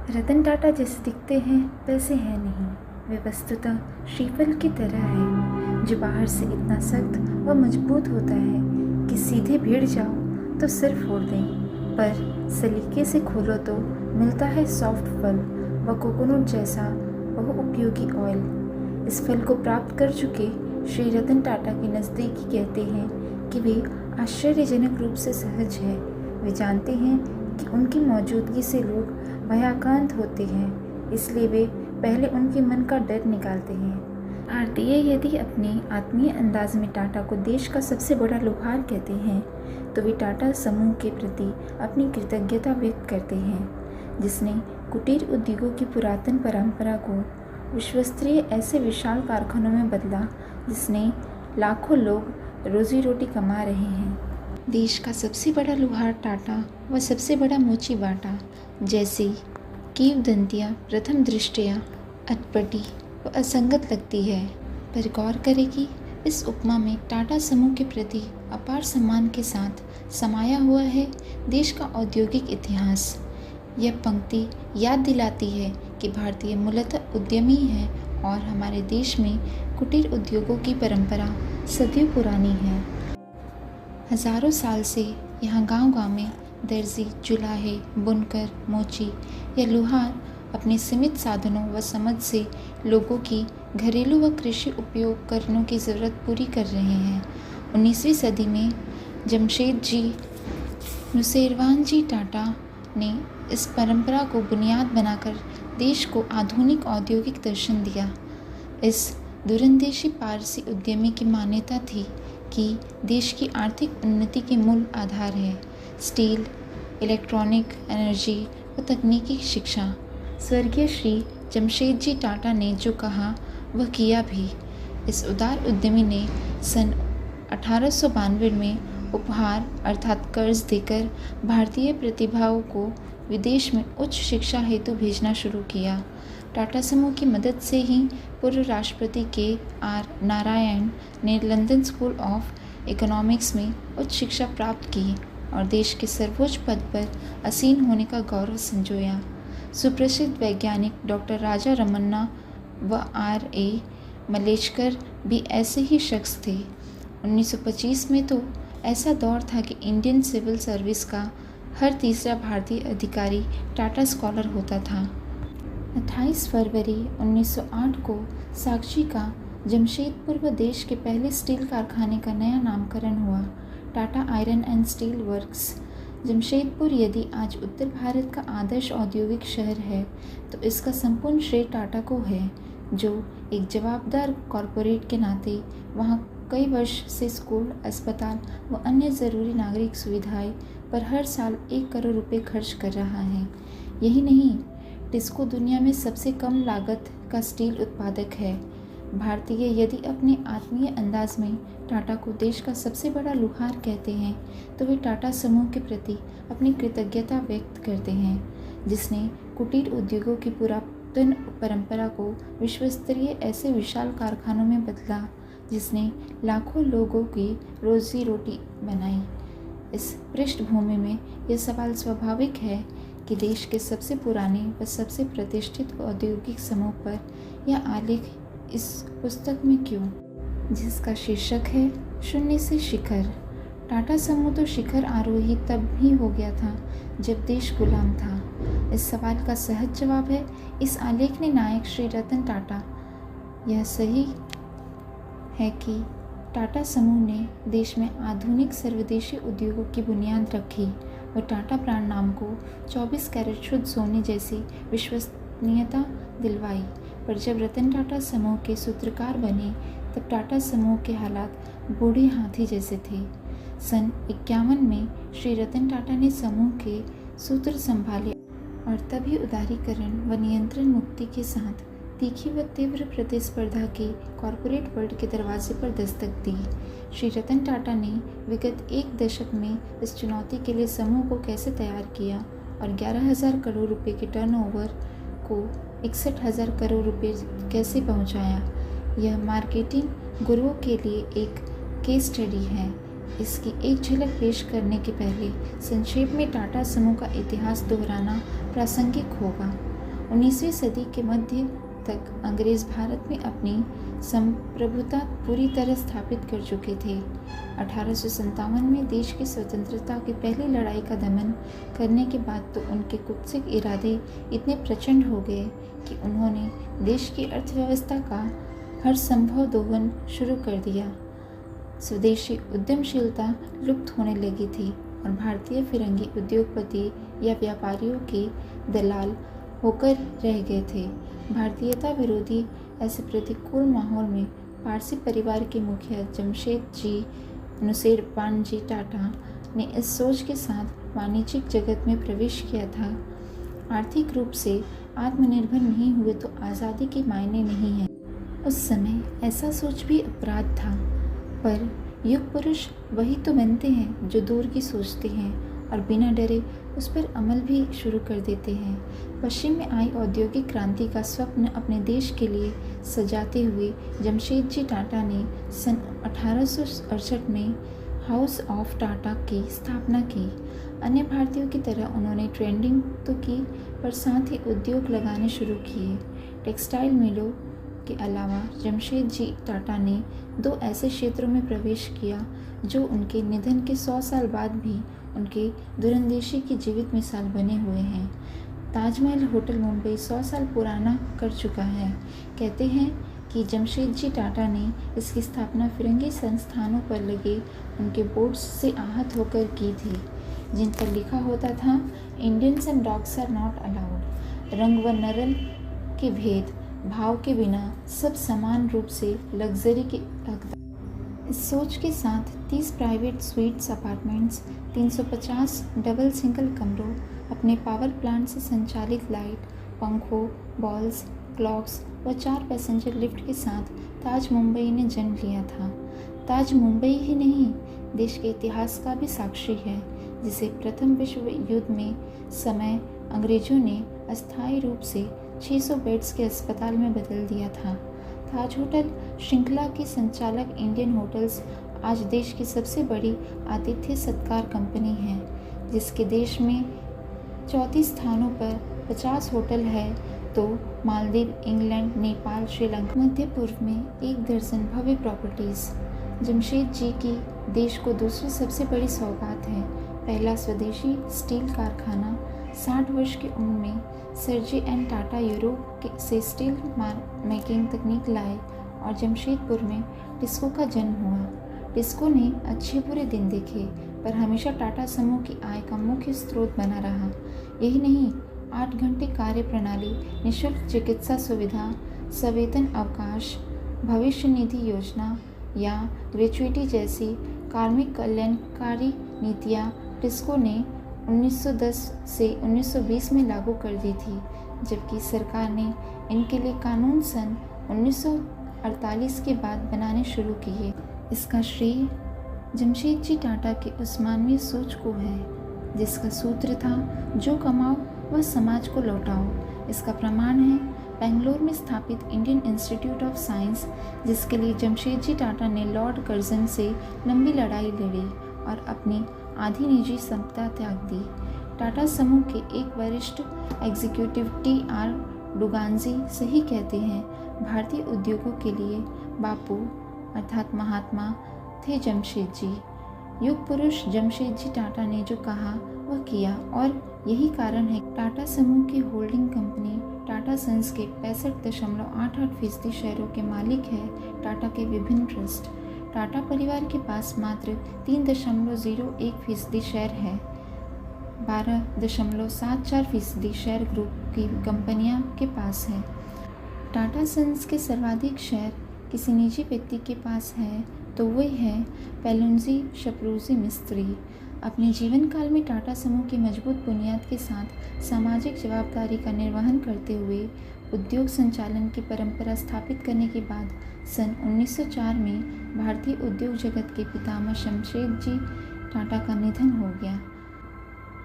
रतन टाटा जैसे दिखते हैं वैसे हैं नहीं। वे वस्तुतः श्रीफल की तरह है, जो बाहर से इतना सख्त व मजबूत होता है कि सीधे भिड़ जाओ तो सिर फोड़ दें, पर सलीके से खोलो तो मिलता है सॉफ्ट फल व कोकोनट जैसा बहुउपयोगी ऑयल। इस फल को प्राप्त कर चुके श्री रतन टाटा के नज़दीकी कहते हैं कि वे आश्चर्यजनक रूप से सहज है। वे जानते हैं कि उनकी मौजूदगी से लोग भयाक्रांत होते हैं, इसलिए वे पहले उनके मन का डर निकालते हैं। भारतीय यदि अपने आत्मीय अंदाज में टाटा को देश का सबसे बड़ा लोहार कहते हैं, तो वे टाटा समूह के प्रति अपनी कृतज्ञता व्यक्त करते हैं, जिसने कुटीर उद्योगों की पुरातन परंपरा को विश्वस्तरीय ऐसे विशाल कारखानों में बदला जिसने लाखों लोग रोजी रोटी कमा रहे हैं। देश का सबसे बड़ा लोहार टाटा व सबसे बड़ा मोची बाटा जैसी किंवदंतियाँ प्रथम दृष्टया अटपटी व असंगत लगती है, पर गौर करें कि इस उपमा में टाटा समूह के प्रति अपार सम्मान के साथ समाया हुआ है देश का औद्योगिक इतिहास। यह पंक्ति याद दिलाती है कि भारतीय मूलतः उद्यमी है और हमारे देश में कुटीर उद्योगों की परंपरा सदियों पुरानी है। हजारों साल से यहाँ गांव-गांव में दर्जी, जुलाहे, बुनकर, मोची या लोहार अपने सीमित साधनों व समझ से लोगों की घरेलू व कृषि उपकरणों की ज़रूरत पूरी कर रहे हैं। 19वीं सदी में जमशेदजी नुसेरवानजी टाटा ने इस परंपरा को बुनियाद बनाकर देश को आधुनिक औद्योगिक दर्शन दिया। इस दूरंदेशी पारसी उद्यमी की मान्यता थी कि देश की आर्थिक उन्नति के मूल आधार है स्टील, इलेक्ट्रॉनिक, एनर्जी व तकनीकी शिक्षा। स्वर्गीय श्री जमशेदजी टाटा ने जो कहा वह किया भी। इस उदार उद्यमी ने सन 1892 में उपहार अर्थात कर्ज देकर भारतीय प्रतिभाओं को विदेश में उच्च शिक्षा हेतु भेजना शुरू किया। टाटा समूह की मदद से ही पूर्व राष्ट्रपति के.आर. नारायण ने लंदन स्कूल ऑफ इकोनॉमिक्स में उच्च शिक्षा प्राप्त की और देश के सर्वोच्च पद पर आसीन होने का गौरव संजोया। सुप्रसिद्ध वैज्ञानिक डॉक्टर राजा रमन्ना व R.A. मलेचकर भी ऐसे ही शख्स थे। 1925 में तो ऐसा दौर था कि इंडियन सिविल सर्विस का हर तीसरा भारतीय अधिकारी टाटा स्कॉलर होता था। 28 फरवरी 1908 को साक्षी का जमशेदपुर व देश के पहले स्टील कारखाने का नया नामकरण हुआ, Tata iron and steel works. Jamshedpur यदि आज उत्तर भारत का आदर्श औद्योगिक शहर है, तो इसका संपूर्ण श्रेय टाटा को है, जो एक जवाबदार कॉरपोरेट के नाते वहाँ कई वर्ष से स्कूल, अस्पताल व अन्य ज़रूरी नागरिक सुविधाएं पर हर साल 1 करोड़ रुपए खर्च कर रहा है। यही नहीं, टिस्को दुनिया में सबसे कम लागत का स्टील उत्पादक है। भारतीय यदि अपने आत्मीय अंदाज में टाटा को देश का सबसे बड़ा लोहार कहते हैं, तो वे टाटा समूह के प्रति अपनी कृतज्ञता व्यक्त करते हैं, जिसने कुटीर उद्योगों की पुरातन परंपरा को विश्वस्तरीय ऐसे विशाल कारखानों में बदला जिसने लाखों लोगों की रोजी रोटी बनाई। इस पृष्ठभूमि में यह सवाल स्वाभाविक है कि देश के सबसे पुराने व सबसे प्रतिष्ठित औद्योगिक समूह पर यह आलेख इस पुस्तक में क्यों, जिसका शीर्षक है शून्य से शिखर। टाटा समूह तो शिखर आरोही तब ही हो गया था जब देश गुलाम था। इस सवाल का सहज जवाब है इस आलेख ने नायक श्री रतन टाटा। यह सही है कि टाटा समूह ने देश में आधुनिक सर्वदेशी उद्योगों की बुनियाद रखी और टाटा ब्रांड नाम को 24 कैरेट शुद्ध सोने जैसी विश्वसनीयता दिलवाई। पर जब रतन टाटा समूह के सूत्रकार बने, तब टाटा समूह के हालात बूढ़े हाथी जैसे थे। सन 51 में श्री रतन टाटा ने समूह के सूत्र संभाले और तभी उदारीकरण व नियंत्रण मुक्ति के साथ तीखी व तीव्र प्रतिस्पर्धा के कॉरपोरेट वर्ल्ड के दरवाजे पर दस्तक दी। श्री रतन टाटा ने विगत 1 दशक में इस चुनौती के लिए समूह को कैसे तैयार किया और 11,000 करोड़ रुपए के टर्नओवर को 61,000 करोड़ रुपए कैसे पहुंचाया, यह मार्केटिंग गुरुओं के लिए एक केस स्टडी है। इसकी एक झलक पेश करने के पहले संक्षेप में टाटा समूह का इतिहास दोहराना प्रासंगिक होगा। 19वीं सदी के मध्य तक अंग्रेज भारत में अपनी संप्रभुता पूरी तरह स्थापित कर चुके थे। 1857 में देश की स्वतंत्रता की पहली लड़ाई का दमन करने के बाद तो उनके कुत्सित इरादे इतने प्रचंड हो गए कि उन्होंने देश की अर्थव्यवस्था का हर संभव दोहन शुरू कर दिया। स्वदेशी उद्यमशीलता लुप्त होने लगी थी और भारतीय फिरंगी उद्योगपति या व्यापारियों के दलाल होकर रह गए थे। भारतीयता विरोधी ऐसे प्रतिकूल माहौल में पारसी परिवार के मुखिया जमशेदजी नुसेरवानजी टाटा ने इस सोच के साथ वाणिज्यिक जगत में प्रवेश किया था। आर्थिक रूप से आत्मनिर्भर नहीं हुए तो आज़ादी के मायने नहीं है। उस समय ऐसा सोच भी अपराध था, पर युग पुरुष वही तो बनते हैं जो दूर की सोचते हैं और बिना डरे उस पर अमल भी शुरू कर देते हैं। पश्चिम में आई औद्योगिक क्रांति का स्वप्न अपने देश के लिए सजाते हुए जमशेदजी टाटा ने सन 1868 में हाउस ऑफ टाटा की स्थापना की। अन्य भारतीयों की तरह उन्होंने ट्रेडिंग तो की, पर साथ ही उद्योग लगाने शुरू किए। टेक्सटाइल मिलों के अलावा जमशेदजी टाटा ने 2 ऐसे क्षेत्रों में प्रवेश किया जो उनके निधन के 100 साल बाद भी उनके दूरंदेशी की जीवित मिसाल बने हुए हैं। ताजमहल होटल मुंबई 100 साल पुराना कर चुका है। कहते हैं कि जमशेदजी टाटा ने इसकी स्थापना फिरंगी संस्थानों पर लगे उनके बोर्ड्स से आहत होकर की थी, जिन पर लिखा होता था, Indians and dogs are not allowed. रंग व नरल के भेद भाव के बिना सब समान रूप से लग्जरी के हकदार। इस सोच के साथ 30 private sweets apartments, 350 double single कमरों, अपने पावर प्लांट से संचालित लाइट, पंखों, बॉल्स, क्लॉक्स व 4 पैसेंजर लिफ्ट के साथ ताज मुंबई ने जन्म लिया था। ताज मुंबई ही नहीं, देश के इतिहास का भी साक्षी है, जिसे प्रथम विश्व युद्ध में समय अंग्रेजों ने अस्थायी रूप से 600 बेड्स के अस्पताल में बदल दिया था। ताज होटल श्रृंखला की संचालक इंडियन होटल्स आज देश की सबसे बड़ी आतिथ्य सत्कार कंपनी है, जिसके देश में 34 स्थानों पर 50 होटल है, तो मालदीव, इंग्लैंड, नेपाल, श्रीलंका, मध्य पूर्व में 1 दर्जन भव्य प्रॉपर्टीज़। जमशेद जी की देश को दूसरी सबसे बड़ी सौगात है। पहला स्वदेशी स्टील कारखाना 60 वर्ष की उम्र में sir G N Tata Europe से स्टील मेकिंग तकनीक लाए और जमशेदपुर में टिस्को का जन्म हुआ। टिस्को ने अच्छे बुरे दिन देखे, पर हमेशा टाटा समूह की आय का मुख्य स्रोत बना रहा। यही नहीं, 8 घंटे कार्य प्रणाली, निःशुल्क चिकित्सा सुविधा, सवेतन अवकाश, भविष्य निधि योजना या ग्रेच्युइटी जैसी कार्मिक कल्याणकारी नीतियाँ टिस्को ने 1910 से 1920 में लागू कर दी थी, जबकि सरकार ने इनके लिए कानून सन 1948 के बाद बनाने शुरू किए। इसका श्रेय जमशेदजी टाटा के उस मानवीय सोच को है, जिसका सूत्र था, जो कमाओ वह समाज को लौटाओ। इसका प्रमाण है बेंगलोर में स्थापित इंडियन इंस्टीट्यूट ऑफ साइंस, जिसके लिए जमशेदजी टाटा ने लॉर्ड कर्जन से लंबी लड़ाई लड़ी और अपनी आधी निजी संपदा त्याग दी। टाटा समूह के एक वरिष्ठ एग्जीक्यूटिव टी.आर. डुगांजी सही कहते हैं, भारतीय उद्योगों के लिए बापू अर्थात महात्मा थे जमशेद जी। युग पुरुष जमशेदजी टाटा ने जो कहा वह किया, और यही कारण है टाटा समूह की होल्डिंग कंपनी टाटा सन्स के 65.88% शेयरों के मालिक है टाटा के विभिन्न ट्रस्ट। टाटा परिवार के पास मात्र 3.01% शेयर है। 12.74% शेयर ग्रुप की कंपनियां के पास है। टाटा सन्स के सर्वाधिक शेयर किसी निजी व्यक्ति के पास है तो वही है पेलुंजी शपरूजी मिस्त्री। अपने जीवन काल में टाटा समूह की मजबूत बुनियाद के साथ सामाजिक जवाबदारी का निर्वहन करते हुए उद्योग संचालन की परंपरा स्थापित करने के बाद सन 1904 में भारतीय उद्योग जगत के पितामह जमशेदजी टाटा का निधन हो गया।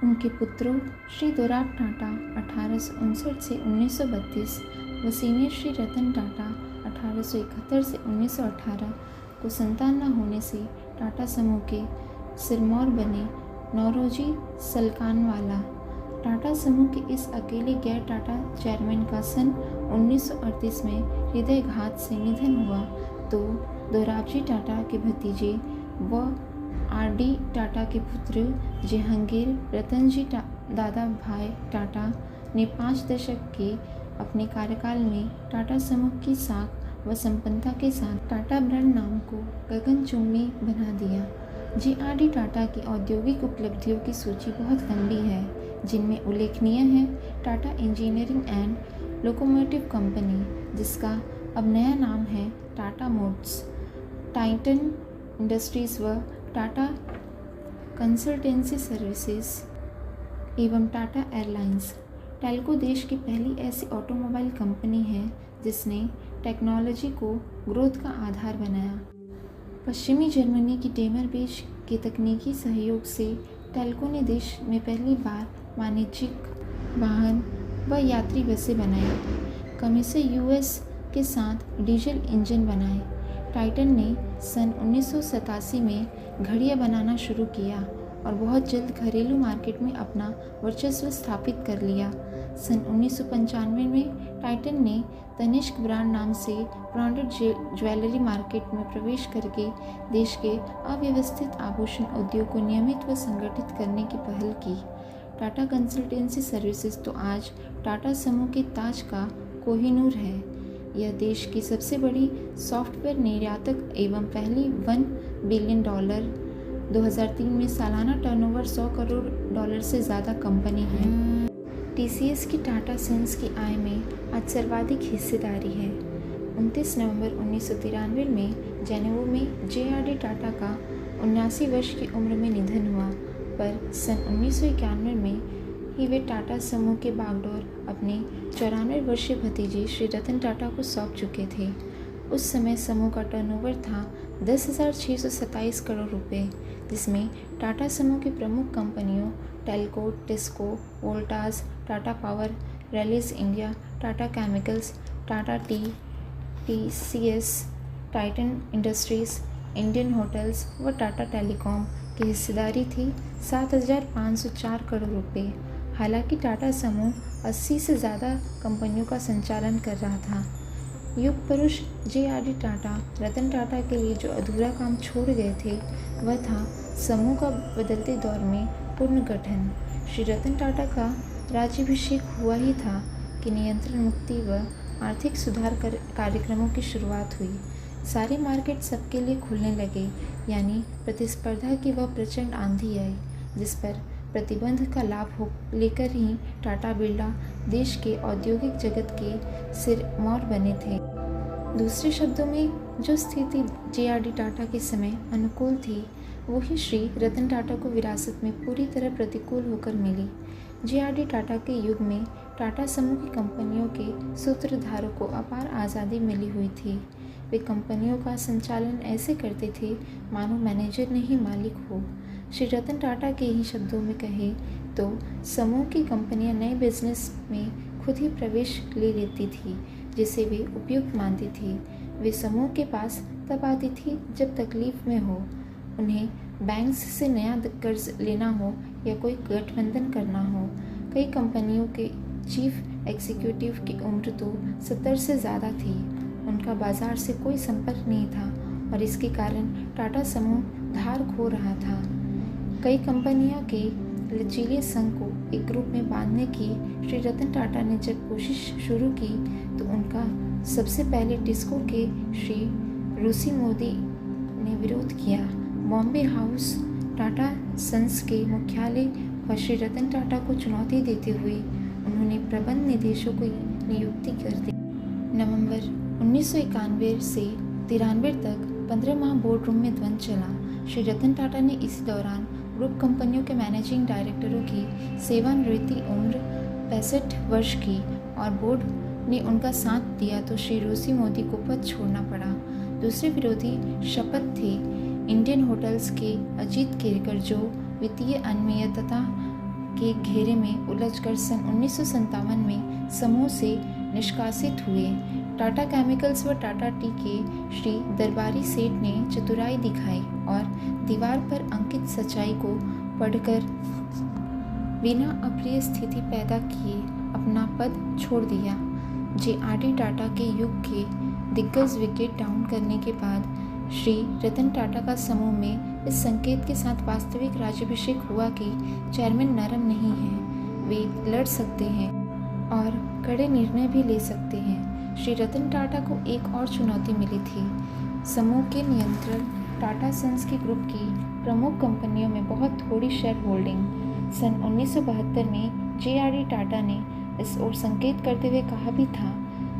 उनके पुत्रों श्री दोराब टाटा 1859 से 1932 व सीनियर श्री रतन टाटा 1871 से 1918 को संतान न होने से टाटा समूह के सिरमौर बने नौरोजी सलकानवाला टाटा समूह के इस अकेले गैर टाटा चेयरमैन का सन 1938 में हृदयघात से निधन हुआ तो दोराबजी टाटा के भतीजे व आर.डी. टाटा के पुत्र जहांगीर रतनजी दादा भाई टाटा ने 5 दशक के अपने कार्यकाल में टाटा समूह की साख व संपन्नता के साथ टाटा ब्रांड नाम को गगनचुंबी बना दिया। जे.आर.डी. टाटा की औद्योगिक उपलब्धियों की सूची बहुत लंबी है, जिनमें उल्लेखनीय है Tata engineering and locomotive company, जिसका अब नया नाम है टाटा मोटर्स, टाइटन इंडस्ट्रीज व टाटा कंसल्टेंसी सर्विसेज एवं टाटा एयरलाइंस। टेल्को देश की पहली ऐसी ऑटोमोबाइल कंपनी है जिसने टेक्नोलॉजी को ग्रोथ का आधार बनाया। पश्चिमी जर्मनी की डेमरबेच के तकनीकी सहयोग से टेल्को ने देश में पहली बार वाणिज्यिक वाहन व यात्री बसें बनाई। कमीसे यूएस के साथ डीजल इंजन बनाए। टाइटन ने सन 1987 में घड़ियां बनाना शुरू किया और बहुत जल्द घरेलू मार्केट में अपना वर्चस्व स्थापित कर लिया। सन 1995 में टाइटन ने तनिष्क ब्रांड नाम से ब्रांडेड ज्वेलरी मार्केट में प्रवेश करके देश के अव्यवस्थित आभूषण उद्योग को नियमित व संगठित करने की पहल की। टाटा कंसल्टेंसी सर्विसेज तो आज टाटा समूह के ताज का कोहिनूर है। यह देश की सबसे बड़ी सॉफ्टवेयर निर्यातक एवं पहली $1 बिलियन 2003 में सालाना टर्नओवर $100 करोड़ से ज़्यादा कंपनी है। टीसीएस की टाटा सन्स की आय में आज सर्वाधिक हिस्सेदारी है। 29 नवंबर 1993 में जेनेवा में जे.आर.डी. टाटा का 79 वर्ष की उम्र में निधन हुआ, पर सन 1991 में ही वे टाटा समूह के बागडोर अपने 94 वर्षीय भतीजे श्री रतन टाटा को सौंप चुके थे। उस समय समूह का टर्नओवर था 10,627 करोड़ रुपए, जिसमें टाटा समूह की प्रमुख कंपनियों Telco, TISCO, Voltas, Tata power, Rallis India, Tata chemicals, Tata T, TCS, Titan industries, Indian hotels व टाटा टेलीकॉम की हिस्सेदारी थी 7,504 करोड़ रुपए। हालांकि टाटा समूह 80 से ज़्यादा कंपनियों का संचालन कर रहा था। युग पुरुष जे.आर.डी. टाटा रतन टाटा के लिए जो अधूरा काम छोड़ गए थे वह था समूह का बदलते दौर में पुनर्गठन। श्री रतन टाटा का राज्याभिषेक हुआ ही था कि नियंत्रण मुक्ति व आर्थिक सुधार कार्यक्रमों की शुरुआत हुई। सारे मार्केट सबके लिए खुलने लगे, यानी प्रतिस्पर्धा की वह प्रचंड आंधी आई, जिस पर प्रतिबंध का लाभ लेकर ही टाटा बिरला देश के औद्योगिक जगत के सिरमौर बने थे। दूसरे शब्दों में जो स्थिति जे.आर.डी. टाटा के समय अनुकूल थी, वही श्री रतन टाटा को विरासत में पूरी तरह प्रतिकूल होकर मिली। जे.आर.डी. टाटा के युग में टाटा समूह की कंपनियों के सूत्रधारों को अपार आज़ादी मिली हुई थी। वे कंपनियों का संचालन ऐसे करते थे मानो मैनेजर नहीं मालिक हो। श्री रतन टाटा के ही शब्दों में कहें तो समूह की कंपनियां नए बिजनेस में खुद ही प्रवेश ले लेती थी जिसे वे उपयुक्त मानती थी। वे समूह के पास तब आती थी जब तकलीफ में हो, उन्हें बैंक्स से नया कर्ज लेना हो या कोई गठबंधन करना हो। कई कंपनियों के चीफ एग्जीक्यूटिव की उम्र तो 70 से ज़्यादा थी। उनका बाजार से कोई संपर्क नहीं था और इसके कारण टाटा समूह धार खो रहा था। कई कंपनियों के लचीले संघ को एक ग्रुप में बांधने की श्री रतन टाटा ने जब कोशिश शुरू की तो उनका सबसे पहले टिस्को के श्री रूसी मोदी ने विरोध किया। बॉम्बे हाउस टाटा सन्स के मुख्यालय पर श्री रतन टाटा को चुनौती देते हुए उन्होंने प्रबंध निदेशकों की नियुक्ति कर दी। नवंबर 1991 से 93 तक 15 माह बोर्ड रूम में द्वंद्व चला। श्री रतन टाटा ने इसी दौरान ग्रुप कंपनियों के मैनेजिंग डायरेक्टरों की सेवानिवृत्ति उम्र 65 वर्ष की और बोर्ड ने उनका साथ दिया तो श्री रूसी मोदी को पद छोड़ना पड़ा। दूसरे विरोधी शपथ थे इंडियन होटल्स के अजीत केरकर, जो वित्तीय अनियमितता के घेरे में उलझकर सन 1957 में समूह से निष्कासित हुए। टाटा केमिकल्स व टाटा टी के श्री दरबारी सेठ ने चतुराई दिखाई और दीवार पर अंकित सच्चाई को पढ़कर बिना अप्रिय स्थिति पैदा किए अपना पद छोड़ दिया। जे.आर.डी. टाटा के युग के दिग्गज विकेट डाउन करने के बाद श्री रतन टाटा का समूह में इस संकेत के साथ वास्तविक राज्याभिषेक हुआ कि चेयरमैन नरम नहीं है, वे लड़ सकते हैं और कड़े निर्णय भी ले सकते हैं। श्री रतन टाटा को एक और चुनौती मिली थी। समूह के नियंत्रण टाटा सन्स के ग्रुप की प्रमुख कंपनियों में बहुत थोड़ी शेयर होल्डिंग। सन 1972 में जे.आर.डी. टाटा ने इस ओर संकेत करते हुए कहा भी था,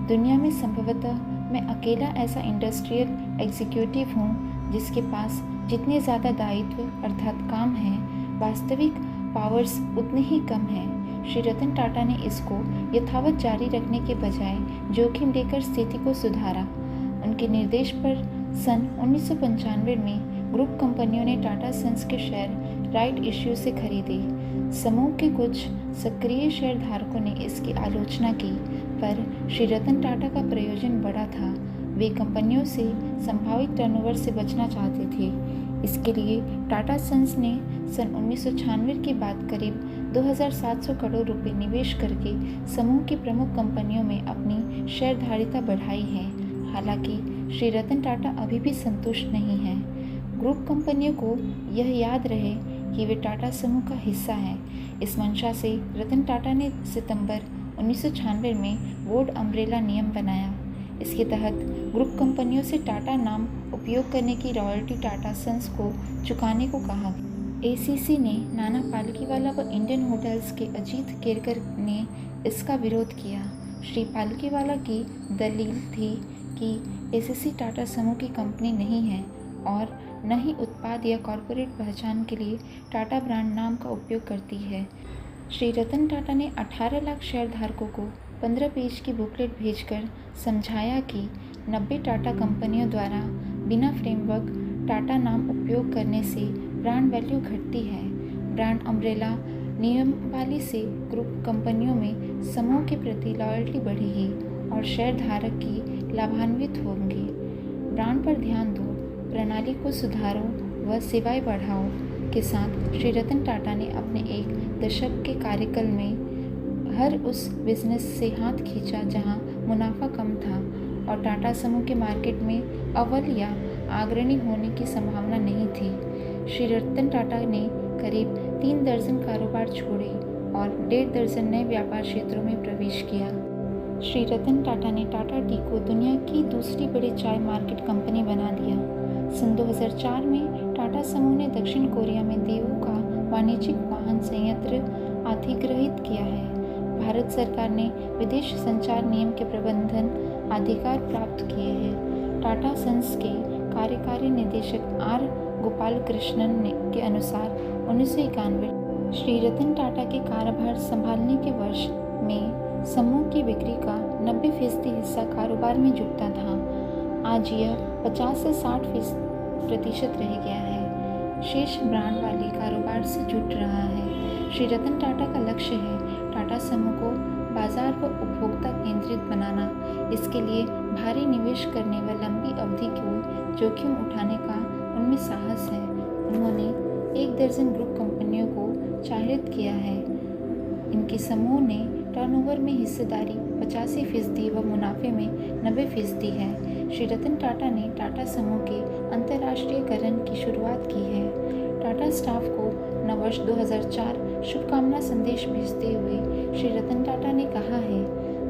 दुनिया में संभवतः मैं अकेला ऐसा इंडस्ट्रियल एग्जीक्यूटिव हूँ जिसके पास जितने ज़्यादा दायित्व अर्थात काम हैं, वास्तविक पावर्स उतने ही कम हैं। श्री रतन टाटा ने इसको यथावत जारी रखने के बजाय जोखिम लेकर स्थिति को सुधारा। उनके निर्देश पर सन 1995 में ग्रुप कंपनियों ने टाटा सन्स के शेयर राइट इश्यू से खरीदे। समूह के कुछ सक्रिय शेयरधारकों ने इसकी आलोचना की, पर श्री रतन टाटा का प्रयोजन बड़ा था। वे कंपनियों से संभावित टर्नओवर से बचना चाहते थे। इसके लिए टाटा सन्स ने सन 1996 के बाद करीब 2700 करोड़ रुपए निवेश करके समूह की प्रमुख कंपनियों में अपनी शेयरधारिता बढ़ाई है। हालांकि श्री रतन टाटा अभी भी संतुष्ट नहीं हैं। ग्रुप कंपनियों को यह याद रहे कि वे टाटा समूह का हिस्सा हैं। इस मंशा से रतन टाटा ने सितंबर 1996 में बोर्ड अम्ब्रेला नियम बनाया। इसके तहत ग्रुप कंपनियों से टाटा नाम उपयोग करने की रॉयल्टी टाटा सन्स को चुकाने को कहा। एसीसी ने नाना पालकीवाला व इंडियन होटल्स के अजीत केरकर ने इसका विरोध किया। श्री पालकीवाला की दलील थी कि एसीसी टाटा समूह की कंपनी नहीं है और न ही उत्पाद या कॉरपोरेट पहचान के लिए टाटा ब्रांड नाम का उपयोग करती है। श्री रतन टाटा ने 18 लाख शेयरधारकों को 15 पेज की बुकलेट भेजकर समझाया कि 90 टाटा कंपनियों द्वारा बिना फ्रेमवर्क टाटा नाम उपयोग करने से ब्रांड वैल्यू घटती है। ब्रांड अम्ब्रेला नियमावली से ग्रुप कंपनियों में समूह के प्रति लॉयल्टी बढ़ेगी और शेयरधारक की लाभान्वित होंगे। ब्रांड पर ध्यान दो, प्रणाली को सुधारो व सेवाएं बढ़ाओ के साथ श्री रतन टाटा ने अपने एक दशक के कार्यकाल में हर उस बिजनेस से हाथ खींचा जहां मुनाफा कम था और टाटा समूह के मार्केट में अव्वल या अग्रणी होने की संभावना नहीं थी। श्री रतन टाटा ने करीब 3 दर्जन कारोबार छोड़े और 1.5 दर्जन नए व्यापार क्षेत्रों में प्रवेश किया। श्री रतन टाटा ने टाटा टी को दुनिया की दूसरी बड़ी चाय मार्केट कंपनी बना दिया। सन 2004 में टाटा समूह ने दक्षिण कोरिया में देवू का वाणिज्यिक वाहन संयंत्र अधिग्रहित किया है। भारत सरकार ने विदेश संचार नियम के प्रबंधन अधिकार प्राप्त किए हैं। टाटा सन्स के कार्यकारी निदेशक आर गोपालकृष्णन के अनुसार 1991 श्री रतन टाटा के कारोबार संभालने के वर्ष में समूह की बिक्री का 90% हिस्सा कारोबार में जुटता था। आज यह 50 से 60% रह गया है। शेष ब्रांड वाले कारोबार से जुट रहा है। श्री रतन टाटा का लक्ष्य है टाटा समूह को बाजार व उपभोक्ता केंद्रित बनाना। इसके लिए भारी निवेश करने व लंबी अवधि को जोखिम उठाने का उनमें साहस है। उन्होंने 1 दर्जन ग्रुप कंपनियों को चालित किया है। इनके समूह ने टर्नओवर में हिस्सेदारी 85% व मुनाफे में 90% है। श्री रतन टाटा ने टाटा समूह के अंतर्राष्ट्रीयकरण की शुरुआत की है। टाटा स्टाफ को नववर्ष 2004 शुभकामना संदेश भेजते हुए श्री रतन टाटा ने कहा है,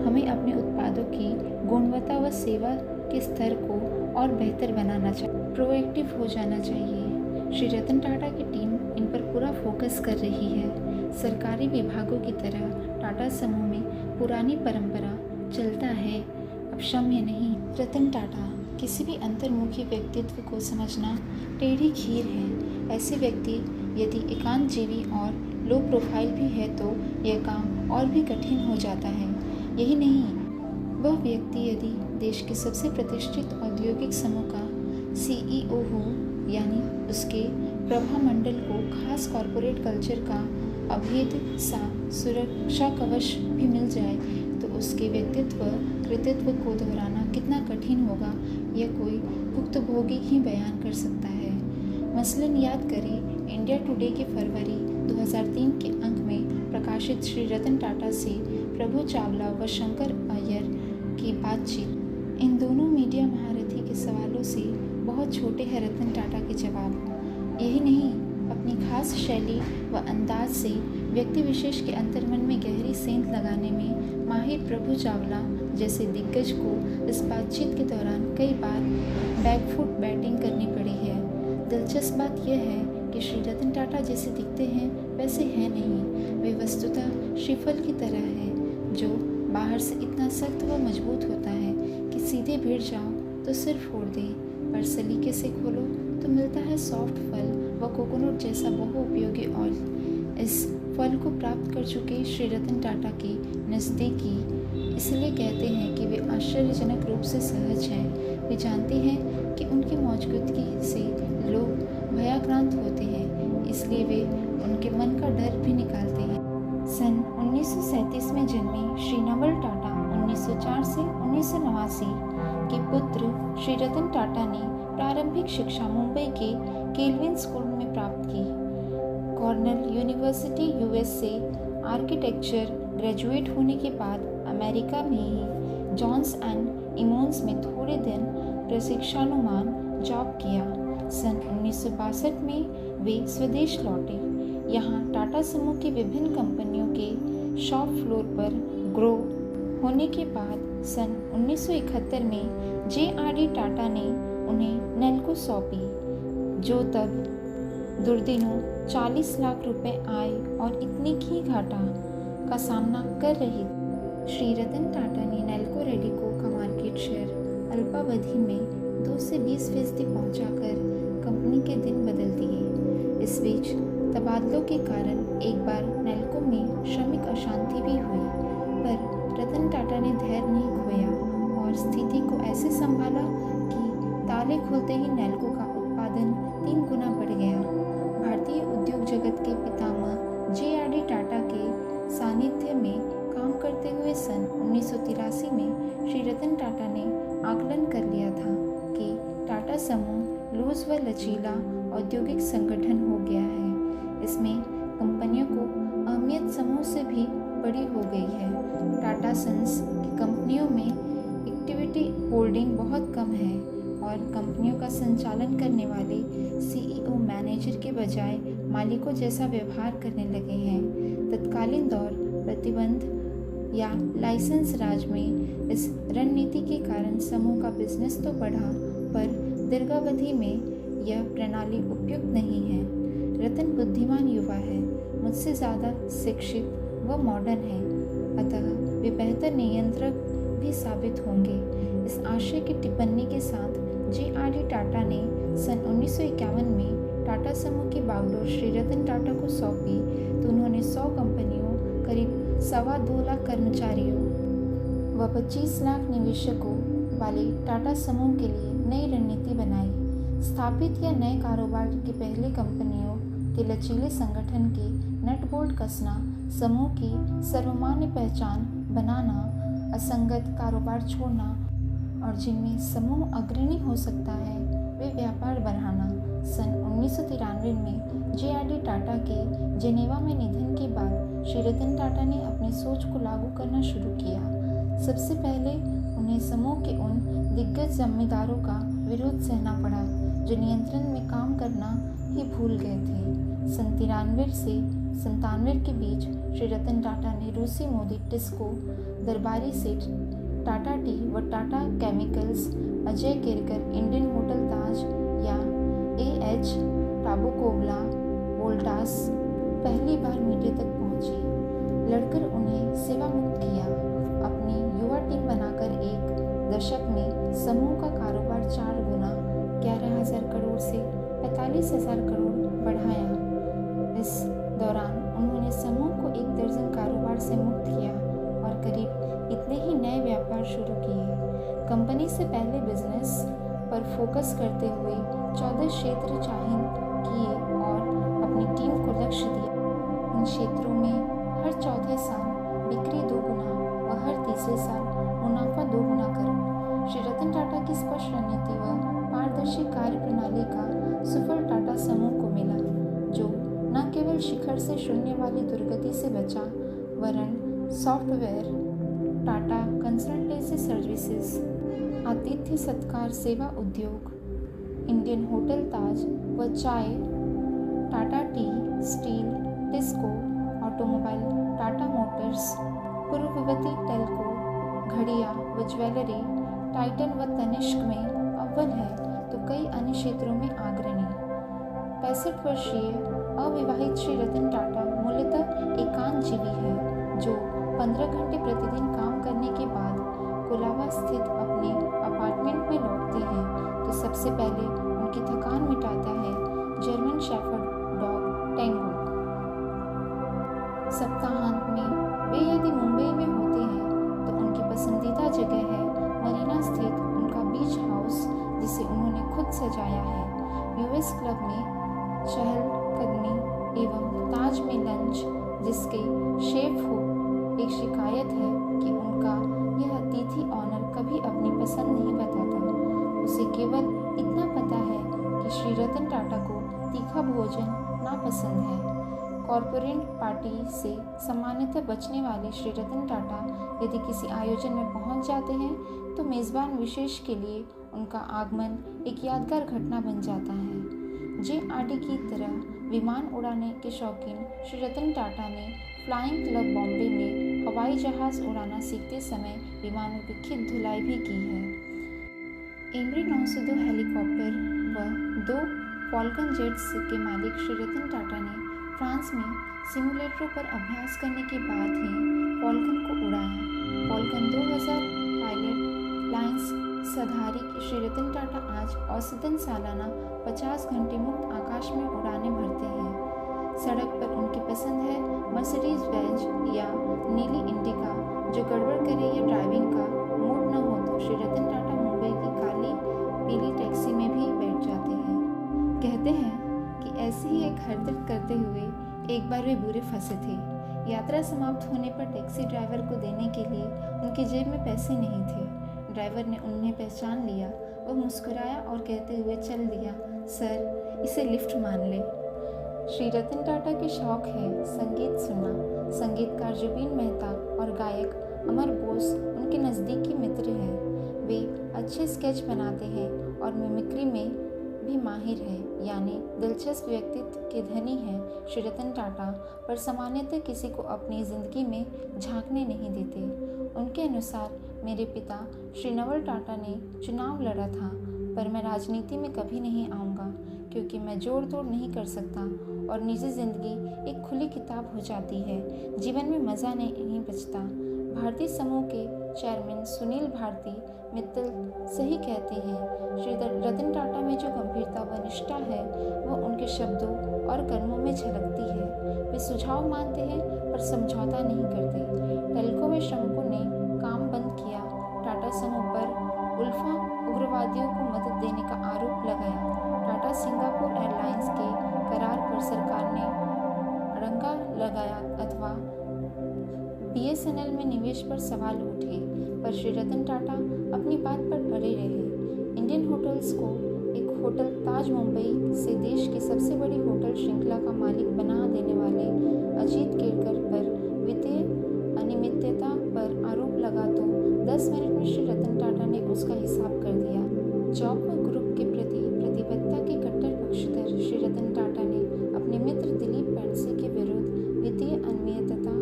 हमें अपने उत्पादों की गुणवत्ता व सेवा के स्तर को और बेहतर बनाना चाहिए, प्रोएक्टिव हो जाना चाहिए। श्री रतन टाटा की टीम इन पर पूरा फोकस कर रही है। सरकारी विभागों की तरह टाटा समूह में पुरानी परंपरा चलता है, अब क्षम्य नहीं। रतन टाटा किसी भी अंतर्मुखी व्यक्तित्व को समझना टेढ़ी खीर है। ऐसे व्यक्ति यदि एकांतजीवी और लो प्रोफाइल भी है तो यह काम और भी कठिन हो जाता है। यही नहीं, वह व्यक्ति यदि देश के सबसे प्रतिष्ठित औद्योगिक समूह का CEO हो, यानी उसके प्रभामंडल को खास कॉरपोरेट कल्चर का अभेद्य सा सुरक्षा कवच भी मिल जाए तो उसके व्यक्तित्व कृतित्व को दोहराना कितना कठिन होगा, यह कोई भुक्तभोगी ही बयान कर सकता है। मसलन याद करें इंडिया टुडे के फरवरी 2003 के अंक में प्रकाशित श्री रतन टाटा से प्रभु चावला व शंकर अय्यर की बातचीत। इन दोनों मीडिया महारथी के सवालों से बहुत छोटे हैं रतन टाटा के जवाब। यही नहीं, अपनी खास शैली व अंदाज से व्यक्ति विशेष के अंतर्मन में गहरी सेंध लगाने में माहिर प्रभु चावला जैसे दिग्गज को इस बातचीत के दौरान कई बार बैकफुट बैटिंग करनी पड़ी है। दिलचस्प बात यह है कि श्री रतन टाटा जैसे दिखते हैं वैसे हैं नहीं। वे वस्तुतः श्रीफल की तरह है जो बाहर से इतना सख्त व मजबूत होता है कि सीधे भिड़ जाओ तो सिर फोड़ दे, पर सलीके से खोलो तो मिलता है सॉफ्ट फल व कोकोनट जैसा बहुउपयोगी ऑयल। इस फल को प्राप्त कर चुके श्री रतन टाटा की नज़दीकी इसलिए कहते हैं कि वे आश्चर्यजनक रूप से सहज हैं। वे जानते हैं कि उनकी मौजूदगी से लोग भयाक्रांत होते हैं, इसलिए वे उनके मन का डर भी निकालते हैं। सन 1937 में जन्मे श्री नवल टाटा 1904 से 1989 के पुत्र श्री रतन टाटा ने प्रारंभिक शिक्षा मुंबई के केल्विन स्कूल में प्राप्त की। कॉर्नेल यूनिवर्सिटी यूएस से आर्किटेक्चर ग्रेजुएट होने के बाद अमेरिका में ही जॉन्स एंड इमोन्स में थोड़े दिन प्रशिक्षानुमान जॉब किया। सन 1962 में वे स्वदेश लौटे। यहाँ टाटा समूह की विभिन्न कंपनियों के शॉप फ्लोर पर ग्रो होने के बाद सन 1971 में जे.आर.डी. टाटा ने उन्हें नेल्को सौंपी, जो तब दुर्दिनों 40 लाख रुपए आय और इतने की घाटा का सामना कर रही थी। श्री रतन टाटा ने नेल्को रेडिको का मार्केट शेयर अल्पावधि में 2 से 20% पहुंचाकर कंपनी के दिन बदल दिए। इस बीच तबादलों के कारण एक बार नेल्को में श्रमिक अशांति भी हुई, पर रतन टाटा ने धैर्य नहीं खोया और स्थिति को ऐसे संभाला कि ताले खुलते ही नेल्को का उत्पादन 3 गुना बढ़ गया। भारतीय उद्योग जगत के पितामह जे.आर.डी. टाटा के सानिध्य में काम करते हुए सन 1983 में श्री रतन टाटा ने आकलन कर लिया था कि टाटा समूह लूज व लचीला औद्योगिक संगठन हो गया है। इसमें कंपनियों को अहमियत समूह से भी बड़ी हो गई है। टाटा सन्स की कंपनियों में इक्विटी होल्डिंग बहुत कम है और कंपनियों का संचालन करने वाले सीईओ मैनेजर के बजाय मालिकों जैसा व्यवहार करने लगे हैं। तत्कालीन दौर प्रतिबंध या लाइसेंस राज में इस रणनीति के कारण समूह का बिजनेस तो बढ़ा, पर दीर्घावधि में यह प्रणाली उपयुक्त नहीं है। रतन बुद्धिमान युवा है, मुझसे ज़्यादा शिक्षित व मॉडर्न है, अतः वे बेहतर नियंत्रक भी साबित होंगे। इस आशय की टिप्पणी के साथ जे.आर.डी. टाटा ने सन 1951 में टाटा समूह की बागडोर श्री रतन टाटा को सौंपी तो उन्होंने 100 कंपनियों, करीब 2.25 लाख कर्मचारियों व 25 लाख निवेशकों वाले टाटा समूह के लिए नई रणनीति बनाई। स्थापित या नए कारोबार की पहले कंपनियों के लचीले संगठन के नट बोल्ट कसना, समूह की सर्वमान्य पहचान बनाना, असंगत कारोबार छोड़ना और जिनमें समूह अग्रणी हो सकता है वे व्यापार बढ़ाना। सन 1993 में जे.आर.डी. टाटा के जेनेवा में निधन के बाद श्री रतन टाटा ने अपनी सोच को लागू करना शुरू किया। सबसे पहले उन्हें समूह के उन दिग्गज जमींदारों का विरोध सहना पड़ा जो नियंत्रण में काम करना ही भूल गए थे। सन 93 से 97 के बीच श्री रतन टाटा ने रूसी मोदी टिस्को, दरबारी सेठ टाटा टी व Tata chemicals, Ajay Kerkar Indian hotel Taj या A.H. टाबोकोवला वोल्टास पहली बार मीडिया तक पहुंची, लड़कर उन्हें सेवा मुक्त किया। अपनी युवा टीम बनाकर एक दशक में समूह का कारोबार 4 गुना 11,000 करोड़ से 45,000 करोड़ बढ़ाया। इस दौरान उन्होंने समूह को 1 दर्जन कारोबार से मुक्त किया और करीब इतने ही नए व्यापार शुरू किए। कंपनी से पहले बिजनेस पर फोकस करते हुए 14 क्षेत्र चयनित किए और अपनी टीम को लक्ष्य दिया। इन क्षेत्रों में हर चौथे साल बिक्री 2 गुना व हर तीसरे साल मुनाफा 2 गुना करो। श्री रतन टाटा की स्पष्ट रणनीति व पारदर्शी कार्य प्रणाली का सुफल टाटा समूह को मिला, जो न केवल शिखर से शून्य वाली दुर्गति से बचा वरण सॉफ्टवेयर, टाटा कंसल्टेंसी सर्विसेज, आतिथ्य सत्कार सेवा उद्योग, इंडियन होटल ताज व चाय, Tata tea, steel, TISCO, automobile Tata motors, पूर्ववती टेल्को, घड़ियाँ व ज्वेलरी टाइटन व तनिष्क में अव्वल है तो कई अन्य क्षेत्रों में अग्रणी। 65 वर्षीय अविवाहित श्री रतन टाटा मूलतः एकांतजीवी है जो 15 घंटे प्रतिदिन काम करने के बाद कोलाबा स्थित अपने अपार्टमेंट में लौटते हैं तो सबसे पहले उनकी थकान मिटाता है जर्मन शेफर्ड डॉग टेंगो। सप्ताहांत में वे यदि मुंबई में होते हैं तो उनकी पसंदीदा जगह है मरीना स्थित उनका बीच हाउस जिसे उन्होंने खुद सजाया है। यूएस क्लब में चहलकदमी एवं ताज में लंच जिसके शेफ हो एक शिकायत है कि उनका यह अतिथि ऑनर कभी अपनी पसंद नहीं बताता। उसे केवल इतना पता है कि श्री रतन टाटा को तीखा भोजन नापसंद है। कॉरपोरेट पार्टी से सामान्यतः बचने वाले श्री रतन टाटा यदि किसी आयोजन में पहुंच जाते हैं तो मेज़बान विशेष के लिए उनका आगमन एक यादगार घटना बन जाता है। JRD की तरह विमान उड़ाने के शौकीन श्री रतन टाटा ने फ्लाइंग क्लब बॉम्बे में हवाई जहाज़ उड़ाना सीखते समय विमानों की खित धुलाई भी की है। एमरी 902 हेलीकॉप्टर व 2 फॉल्कन जेट्स के मालिक श्री रतन टाटा ने फ्रांस में सिमुलेटरों पर अभ्यास करने के बाद ही फॉल्कन को उड़ाया। Falcon 2000 pilot lines सधारी Shri Ratan Tata आज औसतन सालाना 50 घंटे मुक्त आकाश में उड़ानें भरते हैं। सड़क पर उनकी पसंद है मर्सिडीज बेंज या नीली इंडिका। जो गड़बड़ करे या ड्राइविंग का मूड न हो तो श्री रतन टाटा मुंबई की काली पीली टैक्सी में भी बैठ जाते हैं। कहते हैं कि ऐसे ही एक हरकत करते हुए एक बार वे बुरे फंसे थे। यात्रा समाप्त होने पर टैक्सी ड्राइवर को देने के लिए उनकी जेब में पैसे नहीं थे। ड्राइवर ने उन्हें पहचान लिया। वह मुस्कुराया और कहते हुए चल दिया, सर इसे लिफ्ट मान ले। श्री रतन टाटा के शौक है संगीत सुनना। संगीतकार जुबीन मेहता और गायक अमर बोस उनके नज़दीकी मित्र हैं। वे अच्छे स्केच बनाते हैं और मिमिक्री में भी माहिर है, यानी दिलचस्प व्यक्तित्व के धनी हैं श्री रतन टाटा, पर सामान्यतः किसी को अपनी ज़िंदगी में झांकने नहीं देते। उनके अनुसार मेरे पिता श्री नवल टाटा ने चुनाव लड़ा था, पर मैं राजनीति में कभी नहीं आऊँगा क्योंकि मैं जोड़ तोड़ नहीं कर सकता और निजी ज़िंदगी एक खुली किताब हो जाती है। जीवन में मज़ा नहीं बचता। भारतीय समूह के चेयरमैन सुनील भारती मित्तल सही कहते हैं, श्री रतन टाटा में जो गंभीरता व निष्ठा है वह उनके शब्दों और कर्मों में झलकती है। वे सुझाव मानते हैं पर समझौता नहीं करते। टेल्को में श्रमिकों ने काम बंद किया। टाटा समूह पर उल्फा उग्रवादियों को मदद देने का आरोप लगाया। टाटा सिंगापुर एयरलाइंस के करार पर सरकार ने अड़ंगा लगाया अथवा BSNL में निवेश पर सवाल उठे, पर श्री रतन टाटा अपनी बात पर अड़े रहे। इंडियन होटल्स को एक होटल ताज मुंबई से देश की सबसे बड़ी होटल श्रृंखला का मालिक बना देने वाले अजीत केरकर पर वित्तीय अनियमितता पर आरोप लगा तो 10 मिनट में श्री रतन टाटा ने उसका हिसाब कर दिया। जॉब ग्रुप के प्रति प्रतिबद्धता के कट्टर पक्षधर श्री रतन टाटा ने अपने मित्र दिलीप पेंडसे के विरुद्ध वित्तीय अनियमितता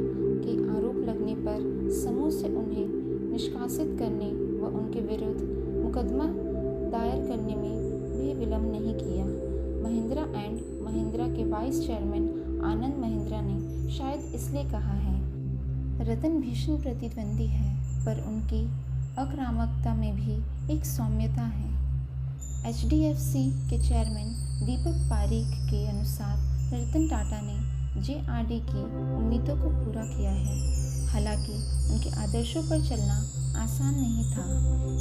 के आरोप लगने पर समूह से उन्हें निष्कासित करने व उनके विरुद्ध मुकदमा दायर करने में भी विलंब नहीं किया। महिंद्रा एंड महिंद्रा के वाइस चेयरमैन आनंद महिंद्रा ने शायद इसलिए कहा है, रतन भीषण प्रतिद्वंदी है पर उनकी आक्रामकता में भी एक सौम्यता है। HDFC के चेयरमैन दीपक पारेख के अनुसार रतन टाटा ने JRD की उम्मीदों को पूरा किया है। हालांकि उनके आदर्शों पर चलना आसान नहीं था।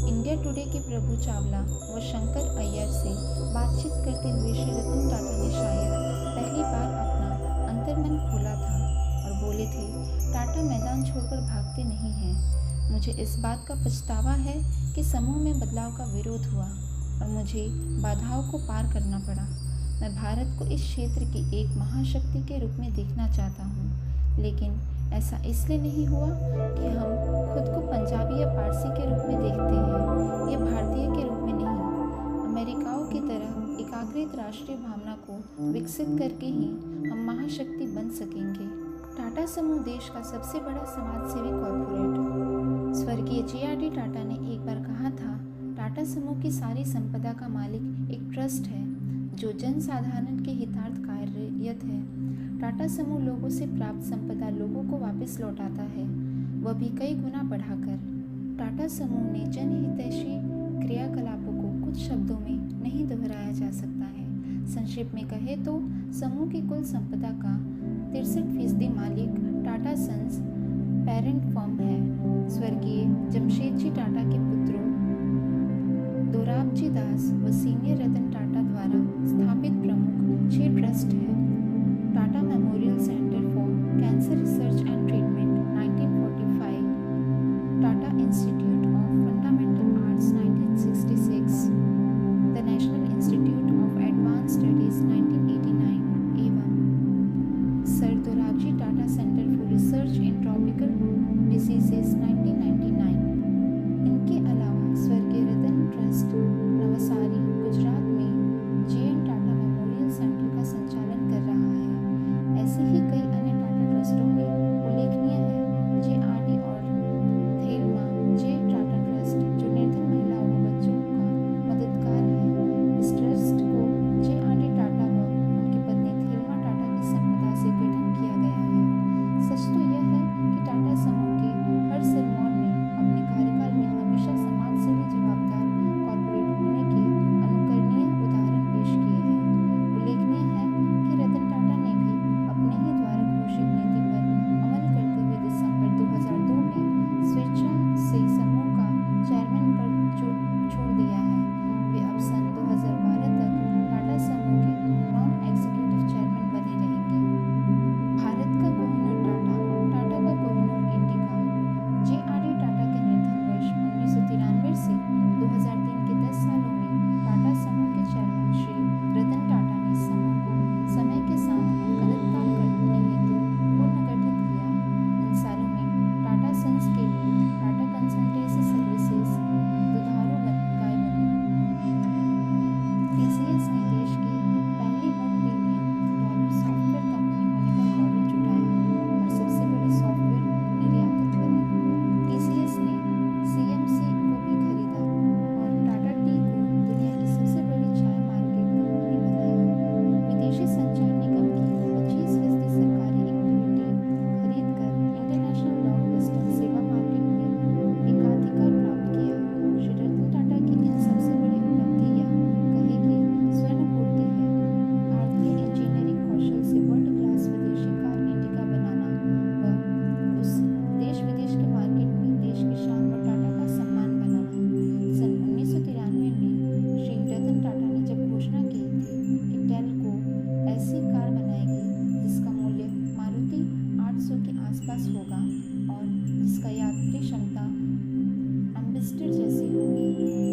इंडिया टुडे के प्रभु चावला व शंकर अय्यर से बातचीत करते हुए श्री रतन टाटा ने शायद पहली बार अपना अंतर्मन खोला था और बोले थे, टाटा मैदान छोड़कर भागते नहीं हैं। मुझे इस बात का पछतावा है कि समूह में बदलाव का विरोध हुआ और मुझे बाधाओं को पार करना पड़ा। मैं भारत को इस क्षेत्र की एक महाशक्ति के रूप में देखना चाहता हूँ, लेकिन ऐसा इसलिए नहीं हुआ कि हम खुद को पंजाबी या पारसी के रूप में देखते हैं या भारतीय के रूप में नहीं। अमेरिकाओं की तरह एकाग्रित राष्ट्रीय भावना को विकसित करके ही हम महाशक्ति बन सकेंगे। टाटा समूह देश का सबसे बड़ा समाजसेवी कॉर्पोरेट। स्वर्गीय जे.आर.डी. टाटा ने एक बार कहा था, टाटा समूह की सारी संपदा का मालिक एक ट्रस्ट है जो जन साधारण के हितार्थ कार्यरत है। टाटा समूह लोगों से प्राप्त संपदा लोगों को वापस लौटाता है, वह भी कई गुना बढ़ाकर। टाटा समूह ने जनहितैषी क्रियाकलापों को कुछ शब्दों में नहीं दोहराया जा सकता है। संक्षेप में कहे तो समूह की कुल संपदा का 63% मालिक टाटा सन्स पेरेंट फर्म है। स्वर्गीय जमशेदजी टाटा के पुत्रों दोराबजी दास व सीनियर रतन टाटा द्वारा स्थापित प्रमुख 6 ट्रस्ट हैं। Tata memorial centre for cancer research and treatment 1945, Tata institute of fundamental arts 1966, the national institute of advance studies 1989 एवं sir Dorabji Tata centre for research in tropical diseases 1999। इनके अलावा स्वर्गीय रतन ट्रस्ट नवसारी गुजरात में जे.एन. टाटा मेमोरियल सेंटर का संचालन कर रहा है। ऐसे ही कई अन्य टाटा ट्रस्टों में उल्लेखनीय है जे.आर.डी. और थेल्मा जे. टाटा ट्रस्ट जो निर्धन महिलाओं व बच्चों का मददगार है। इस ट्रस्ट को जे.आर.डी. टाटा व उनकी पत्नी थेल्मा टाटा की संपदा से गठन किया गया है। सच तो यह है कि टाटा समूह के हर सिरमौर ने अपने कार्यकाल में हमेशा समाज से भी जवाबदार कॉर्पोरेट होने के अनुकरणीय उदाहरण पेश किए हैं। उल्लेखनीय है कि रतन टाटा ने भी अपने ही द्वारा घोषित नीति पर अमल करते हुए दिसंबर 2002 में स्वेच्छा से समूह का चेयरमैन पद छोड़ दिया है। वे अब सन 2012 तक टाटा समूह के नॉन एग्जीक्यूटिव चेयरमैन बने रहेंगे। भारत का कोहिनूर टाटा, टाटा का कोहिनूर इंडिका। जे.आर.डी. टाटा के निर्धन वर्ष 1993 से 2003 के 10 सालों में टाटा समूह के चेयरमैन श्री रतन टाटा ने समूह को समय के साथ कदमताल करने हेतु पुनर्गठित किया। इन सालों में टाटा सन्स के लिए टाटा कंसल्टेंसी सर्विसेज दुधारू गाय बनी। टीसीएस ने देश की पहली $1 बिलियन सॉफ्टवेयर कंपनी होने का गौरव जुटाया और सबसे बड़ी सॉफ्टवेयर निर्यातक बनी। टीसीएस ने सीएमसी को भी खरीदा और टाटा टी को दुनिया की सबसे बड़ी चाय मार्केट कंपनी बनाया। विदेशी संचार निगम की 25% सरकारी इक्विटी खरीदकर इंटरनेशनल लॉन्ग डिस्टेंस सेवा मार्केट में एकाधिकार प्राप्त किया। श्री रतन टाटा की इन सबसे बड़ी उपलब्धियां कहे कि स्वर्ण पूर्ति है। भारतीय इंजीनियरिंग कौशल से वर्ल्ड क्लास विदेशी कार इंडिका बनाना व उस देश विदेश के मार्केट में देश की शान व टाटा का सम्मान बनाना। सन 1993 में श्री रतन टाटा ने जब घोषणा की थी कि टेल को ऐसी कार बनाएगी जिसका मूल्य मारुति 800 के आसपास होगा और जिसका यात्री क्षमता एम्बेसडर जैसी होगी,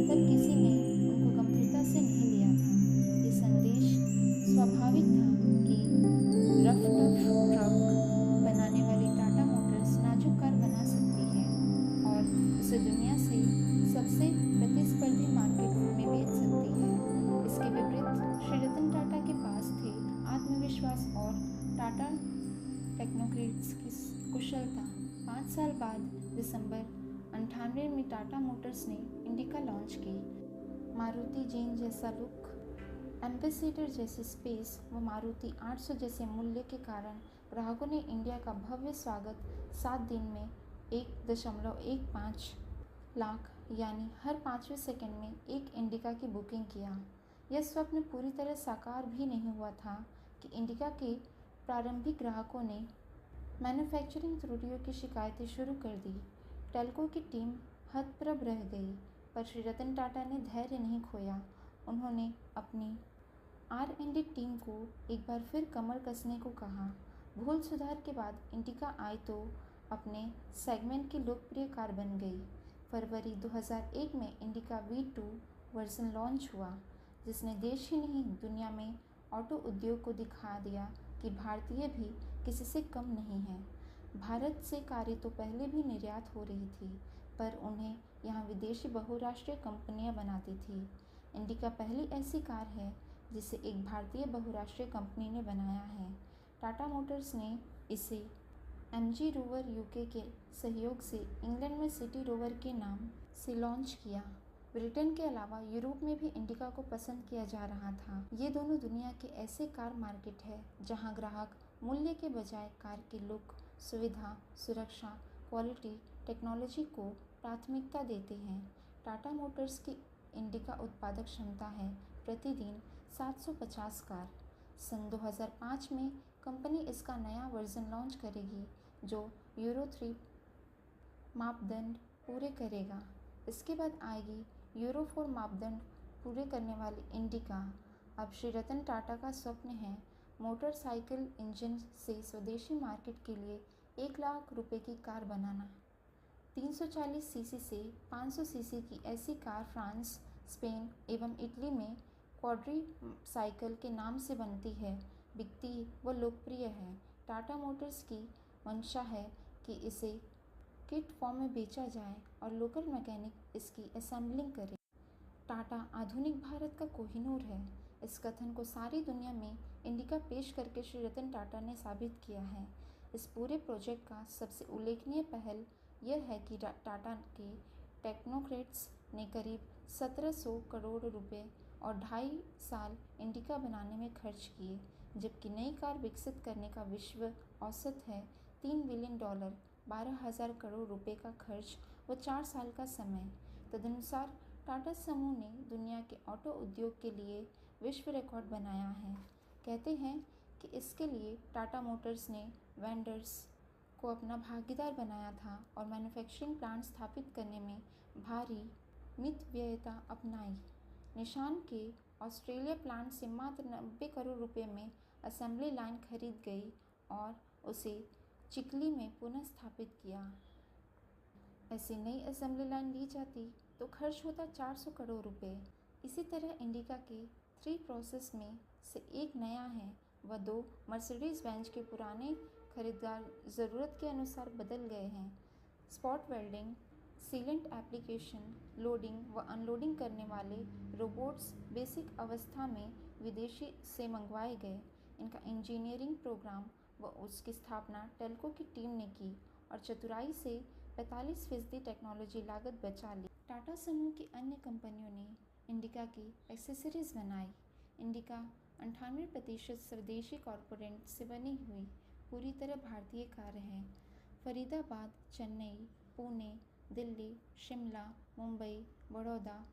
तब किसी ने उनको गंभीरता से नहीं लिया था। ये संदेश स्वाभाविक था कि रफ टफ ट्रक बनाने वाली टाटा मोटर्स नाजुक कार बना सकती है और उसे दुनिया से सबसे प्रतिस्पर्धी मार्केटों में बेच सकती है। इसके विपरीत श्री रतन टाटा के पास थे आत्मविश्वास और टाटा टेक्नोक्रेट्स की कुशलता। 5 साल बाद दिसंबर 98 में टाटा मोटर्स ने इंडिका लॉन्च की। मारुति जेन जैसा लुक, एम्बेसडर जैसी स्पेस व मारुति 800 जैसे मूल्य के कारण ग्राहकों ने इंडिया का भव्य स्वागत 7 दिन में 1.15 लाख यानी हर 5वें सेकंड में एक इंडिका की बुकिंग किया। यह स्वप्न पूरी तरह साकार भी नहीं हुआ था कि इंडिका के प्रारंभिक ग्राहकों ने मैन्युफैक्चरिंग त्रुटियों की शिकायतें शुरू कर दी। टेल्को की टीम हतप्रभ रह गई, पर श्री रतन टाटा ने धैर्य नहीं खोया। उन्होंने अपनी R&D टीम को एक बार फिर कमर कसने को कहा। भूल सुधार के बाद इंडिका आई तो अपने सेगमेंट की लोकप्रिय कार बन गई। फरवरी 2001 में इंडिका V2 वर्जन लॉन्च हुआ, जिसने देश ही नहीं दुनिया में ऑटो उद्योग को दिखा दिया कि भारतीय भी किसी से कम नहीं है। भारत से कारें तो पहले भी निर्यात हो रही थी, पर उन्हें यहाँ विदेशी बहुराष्ट्रीय कंपनियाँ बनाती थी। इंडिका पहली ऐसी कार है जिसे एक भारतीय बहुराष्ट्रीय कंपनी ने बनाया है। टाटा मोटर्स ने इसे एमजी रोवर यूके के सहयोग से इंग्लैंड में सिटी रोवर के नाम से लॉन्च किया। ब्रिटेन के अलावा यूरोप में भी इंडिका को पसंद किया जा रहा था। ये दोनों दुनिया के ऐसे कार मार्केट है जहां ग्राहक मूल्य के बजाय कार के लुक, सुविधा, सुरक्षा, क्वालिटी, टेक्नोलॉजी को प्राथमिकता देते हैं। टाटा मोटर्स की इंडिका उत्पादक क्षमता है प्रतिदिन 750 कार। सन 2005 में कंपनी इसका नया वर्जन लॉन्च करेगी जो यूरो 3 मापदंड पूरे करेगा। इसके बाद आएगी यूरो 4 मापदंड पूरे करने वाली इंडिका। अब श्री रतन टाटा का स्वप्न है मोटरसाइकिल इंजन से स्वदेशी मार्केट के लिए 1 लाख रुपए की कार बनाना। 340 सीसी से 500 सीसी की ऐसी कार फ्रांस, स्पेन एवं इटली में क्वाड्री साइकिल के नाम से बनती है, बिकती व लोकप्रिय है। टाटा मोटर्स की मंशा है कि इसे किट फॉर्म में बेचा जाए और लोकल मैकेनिक इसकी असेंबलिंग करे। टाटा आधुनिक भारत का कोहिनूर है। इस कथन को सारी दुनिया में इंडिका पेश करके श्री रतन टाटा ने साबित किया है। इस पूरे प्रोजेक्ट का सबसे उल्लेखनीय पहल यह है कि टाटा के टेक्नोक्रेट्स ने करीब 1700 करोड़ रुपए और 2.5 साल इंडिका बनाने में खर्च किए, जबकि नई कार विकसित करने का विश्व औसत है $3 बिलियन, 12,000 करोड़ रुपए का खर्च व 4 साल का समय। तदनुसार टाटा समूह ने दुनिया के ऑटो उद्योग के लिए विश्व रिकॉर्ड बनाया है। कहते हैं कि इसके लिए टाटा मोटर्स ने वेंडर्स को अपना भागीदार बनाया था और मैन्युफैक्चरिंग प्लांट स्थापित करने में भारी मितव्ययिता अपनाई। निशान के ऑस्ट्रेलिया प्लांट से मात्र 90 करोड़ रुपए में असेंबली लाइन खरीद गई और उसे चिकली में पुनः स्थापित किया। ऐसी नई असेंबली लाइन ली जाती तो खर्च होता 400 करोड़ रुपए। इसी तरह इंडिका के 3 प्रोसेस में से एक नया है व 2 मर्सिडीज बेंज के पुराने खरीदार ज़रूरत के अनुसार बदल गए हैं। Spot welding, sealant application, loading व अनलोडिंग करने वाले रोबोट्स बेसिक अवस्था में विदेशी से मंगवाए गए। इनका इंजीनियरिंग प्रोग्राम व उसकी स्थापना टेल्को की टीम ने की और चतुराई से 45% टेक्नोलॉजी लागत बचा ली। टाटा समूह की अन्य कंपनियों ने इंडिका की एक्सेसरीज बनाई। इंडिका 98% स्वदेशी कॉर्पोरेट से बनी हुई पूरी तरह भारतीय कार है। फरीदाबाद, चेन्नई, पुणे, दिल्ली, शिमला, मुंबई, बड़ौदा,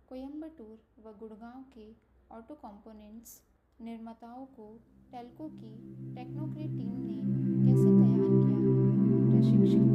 कोयम्बटूर व गुड़गांव के ऑटो कंपोनेंट्स निर्माताओं को टेल्को की टेक्नोक्रेट टीम ने कैसे तैयार किया, प्रशिक्षित